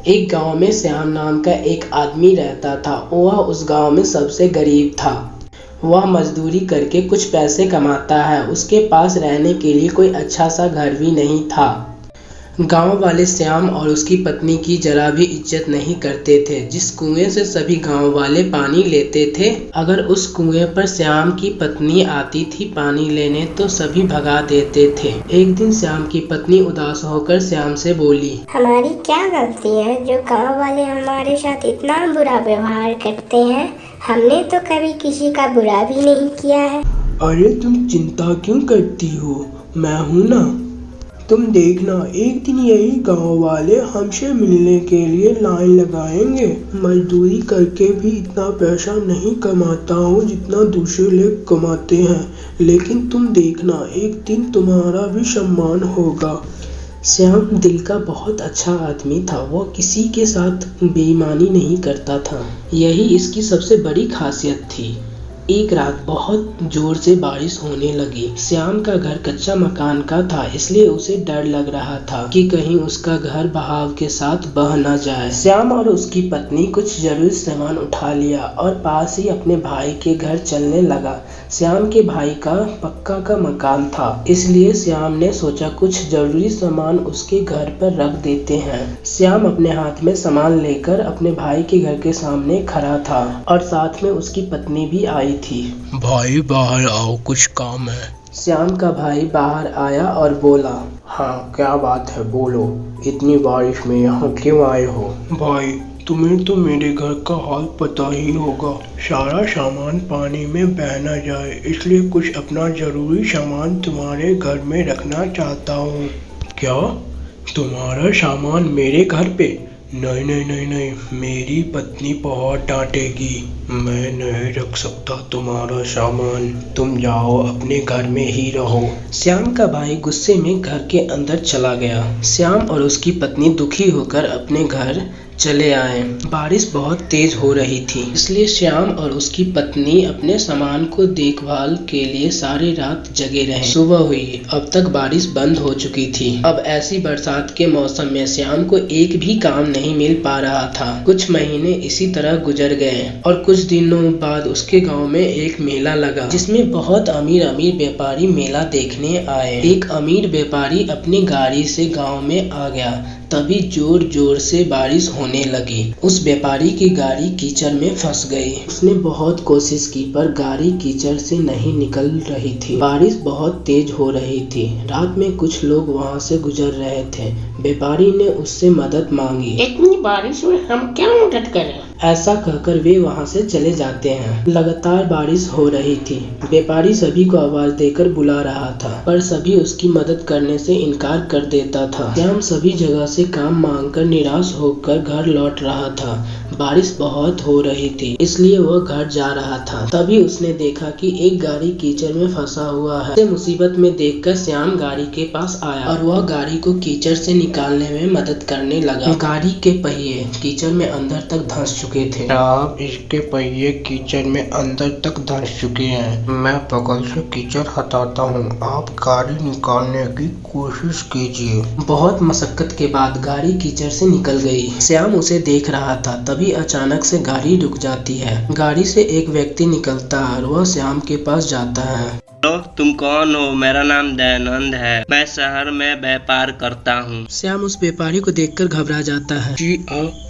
एक गांव में श्याम नाम का एक आदमी रहता था। वह उस गांव में सबसे गरीब था। वह मजदूरी करके कुछ पैसे कमाता है। उसके पास रहने के लिए कोई अच्छा सा घर भी नहीं था। गांव वाले श्याम और उसकी पत्नी की जरा भी इज्जत नहीं करते थे। जिस कुएं से सभी गांव वाले पानी लेते थे, अगर उस कुएं पर श्याम की पत्नी आती थी पानी लेने तो सभी भगा देते थे। एक दिन श्याम की पत्नी उदास होकर श्याम से बोली, हमारी क्या गलती है जो गांव वाले हमारे साथ इतना बुरा व्यवहार करते हैं? हमने तो कभी किसी का बुरा भी नहीं किया है। अरे तुम चिंता क्यों करती हो, मैं हूँ ना। तुम देखना, एक दिन यही गांव वाले हमसे मिलने के लिए लाइन लगाएंगे। मजदूरी करके भी इतना पैसा नहीं कमाता हूँ जितना दूसरे लोग कमाते हैं, लेकिन तुम देखना एक दिन तुम्हारा भी सम्मान होगा। श्याम दिल का बहुत अच्छा आदमी था। वह किसी के साथ बेईमानी नहीं करता था। यही इसकी सबसे बड़ी खासियत थी। एक रात बहुत जोर से बारिश होने लगी। श्याम का घर कच्चा मकान का था, इसलिए उसे डर लग रहा था कि कहीं उसका घर बहाव के साथ बह न जाए। श्याम और उसकी पत्नी कुछ जरूरी सामान उठा लिया और पास ही अपने भाई के घर चलने लगा। श्याम के भाई का पक्का का मकान था, इसलिए श्याम ने सोचा कुछ जरूरी सामान उसके घर पर रख देते हैं। श्याम अपने हाथ में सामान लेकर अपने भाई के घर के सामने खड़ा था और साथ में उसकी पत्नी भी आई थी। भाई बाहर आओ, कुछ काम है। श्याम का भाई बाहर आया और बोला, हाँ क्या बात है, बोलो। इतनी बारिश में यहाँ क्यों आए हो? भाई तुम्हें तो मेरे घर का हाल पता ही होगा। सारा सामान पानी में बह न जाए, इसलिए कुछ अपना जरूरी सामान तुम्हारे घर में रखना चाहता हूँ। क्या तुम्हारा सामान मेरे घर पे? नहीं नहीं नहीं नहीं, मेरी पत्नी बहुत डांटेगी। मैं नहीं रख सकता तुम्हारा सामान, तुम जाओ अपने घर में ही रहो। श्याम का भाई गुस्से में घर के अंदर चला गया। श्याम और उसकी पत्नी दुखी होकर अपने घर चले आए। बारिश बहुत तेज हो रही थी, इसलिए श्याम और उसकी पत्नी अपने सामान को देखभाल के लिए सारी रात जगे रहे। सुबह हुई, अब तक बारिश बंद हो चुकी थी। अब ऐसी बरसात के मौसम में श्याम को एक भी काम नहीं मिल पा रहा था। कुछ महीने इसी तरह गुजर गए और कुछ दिनों बाद उसके गांव में एक मेला लगा, जिसमें बहुत अमीर अमीर व्यापारी मेला देखने आए। एक अमीर व्यापारी अपनी गाड़ी से गाँव में आ गया। तभी जोर जोर से बारिश होने लगी। उस व्यापारी की गाड़ी कीचड़ में फंस गई। उसने बहुत कोशिश की पर गाड़ी कीचड़ से नहीं निकल रही थी। बारिश बहुत तेज हो रही थी। रात में कुछ लोग वहां से गुजर रहे थे। व्यापारी ने उससे मदद मांगी। इतनी बारिश में हम क्या मदद करें? ऐसा कहकर वे वहां से चले जाते हैं। लगातार बारिश हो रही थी। व्यापारी सभी को आवाज देकर बुला रहा था, पर सभी उसकी मदद करने से इनकार कर देता था। श्याम सभी जगह से काम मांगकर निराश होकर घर लौट रहा था। बारिश बहुत हो रही थी, इसलिए वह घर जा रहा था। तभी उसने देखा कि एक गाड़ी कीचड़ में फंसा हुआ है। मुसीबत में देखकर श्याम गाड़ी के पास आया और वह गाड़ी को कीचड़ से निकालने में मदद करने लगा। गाड़ी के पहिए कीचड़ में अंदर तक धंस चुके थे। अब इसके पहिए कीचड़ में अंदर तक धंस चुके हैं। मैं बगल से कीचड़ हटाता हूँ, आप गाड़ी निकालने की कोशिश कीजिए। बहुत मशक्कत के बाद गाड़ी कीचड़ से निकल गई। श्याम उसे देख रहा था। तभी अचानक से गाड़ी रुक जाती है। गाड़ी से एक व्यक्ति निकलता है और वह श्याम के पास जाता है। हेलो, तुम कौन हो? मेरा नाम दयानंद है। मैं शहर में व्यापार करता हूँ। श्याम उस व्यापारी को देखकर घबरा जाता है। जी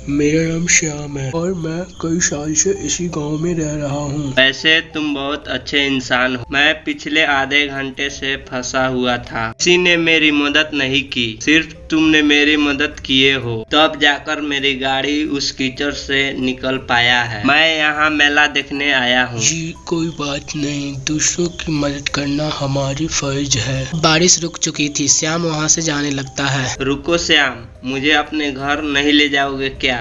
मेरा नाम श्याम है और मैं कई साल से इसी गांव में रह रहा हूँ। वैसे तुम बहुत अच्छे इंसान हो। मैं पिछले आधे घंटे से फंसा हुआ था। किसी ने मेरी मदद नहीं की, सिर्फ तुमने मेरी मदद किए हो, तब जाकर मेरी गाड़ी उस कीचड़ से निकल पाया है। मैं यहाँ मेला देखने आया हूँ। जी कोई बात नहीं, दूसरों की मदद करना हमारी फर्ज है। बारिश रुक चुकी थी। श्याम वहाँ से जाने लगता है। रुको श्याम, मुझे अपने घर नहीं ले जाओगे क्या?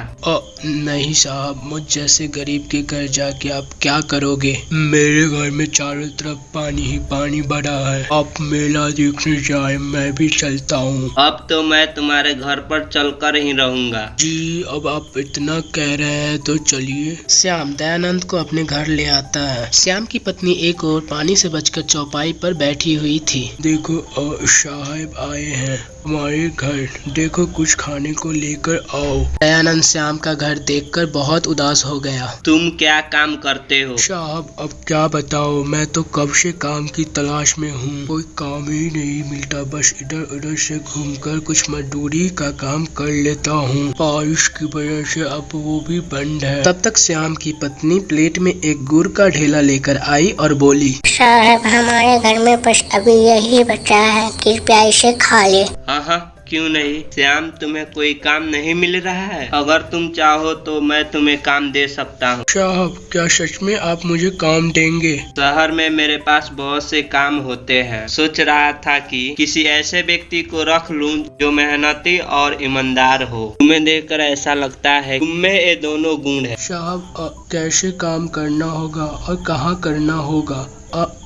नहीं साहब, मुझ जैसे गरीब के घर जाके आप क्या करोगे? मेरे घर में चारों तरफ पानी ही पानी भरा है। आप मेला देखने जाए, मैं भी चलता हूँ। अब तो मैं तुम्हारे घर पर चलकर ही रहूंगा। जी अब आप इतना कह रहे हैं तो चलिए। श्याम दयानंद को अपने घर ले आता है। श्याम की पत्नी एक और पानी से बचकर चौपाई पर बैठी हुई थी। देखो साहब आए हैं। हमारे घर, देखो कुछ खाने को लेकर आओ। दयानंद श्याम का घर देखकर बहुत उदास हो गया। तुम क्या काम करते हो? साहब अब क्या बताओ, मैं तो कब से काम की तलाश में हूँ, कोई काम ही नहीं मिलता, बस इधर उधर से घूमकर कुछ मजदूरी का काम कर लेता हूँ। बारिश की वजह से अब वो भी बंद है। तब तक श्याम की पत्नी प्लेट में एक गुड़ का ढेला लेकर आई और बोली, साहब हमारे घर में बस अभी यही बचा है, कृपया इसे खा ले। हाँ, क्यों नहीं। श्याम, तुम्हें कोई काम नहीं मिल रहा है? अगर तुम चाहो तो मैं तुम्हें काम दे सकता हूँ। साहब क्या सच में आप मुझे काम देंगे? शहर में मेरे पास बहुत से काम होते हैं, सोच रहा था कि किसी ऐसे व्यक्ति को रख लूं जो मेहनती और ईमानदार हो। तुम्हें देखकर ऐसा लगता है तुम में ये दोनों गुण है। साहब कैसे काम करना होगा और कहाँ करना होगा,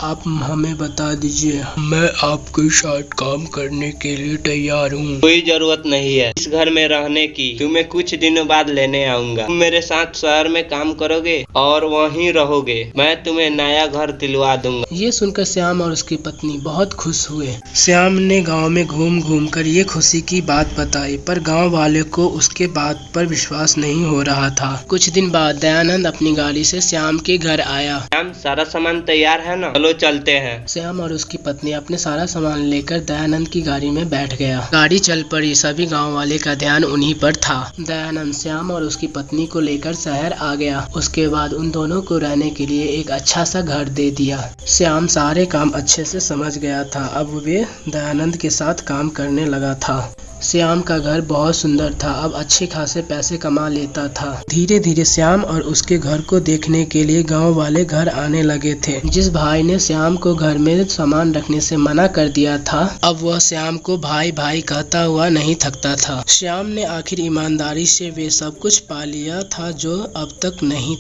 आप हमें बता दीजिए, मैं आपके साथ काम करने के लिए तैयार हूँ। कोई जरूरत नहीं है इस घर में रहने की, तुम्हें कुछ दिनों बाद लेने आऊंगा। तुम मेरे साथ शहर में काम करोगे और वहीं रहोगे, मैं तुम्हें नया घर दिलवा दूंगा। ये सुनकर श्याम और उसकी पत्नी बहुत खुश हुए। श्याम ने गांव में घूम घूम कर ये खुशी की बात बताई, पर गांव वाले को उसके बात पर विश्वास नहीं हो रहा था। कुछ दिन बाद दयानंद अपनी गाड़ी से श्याम के घर आया। श्याम, सारा सामान तैयार है ना? चलो चलते हैं। श्याम और उसकी पत्नी अपने सारा सामान लेकर दयानंद की गाड़ी में बैठ गया। गाड़ी चल पड़ी, सभी गांव वाले का ध्यान उन्हीं पर था। दयानंद श्याम और उसकी पत्नी को लेकर शहर आ गया। उसके बाद उन दोनों को रहने के लिए एक अच्छा सा घर दे दिया। श्याम सारे काम अच्छे से समझ गया था, अब वे दयानंद के साथ काम करने लगा था। श्याम का घर बहुत सुंदर था, अब अच्छे खासे पैसे कमा लेता था। धीरे धीरे श्याम और उसके घर को देखने के लिए गांव वाले घर आने लगे थे। जिस भाई ने श्याम को घर में सामान रखने से मना कर दिया था, अब वह श्याम को भाई भाई कहता हुआ नहीं थकता था। श्याम ने आखिर ईमानदारी से वे सब कुछ पा लिया था जो अब तक नहीं था।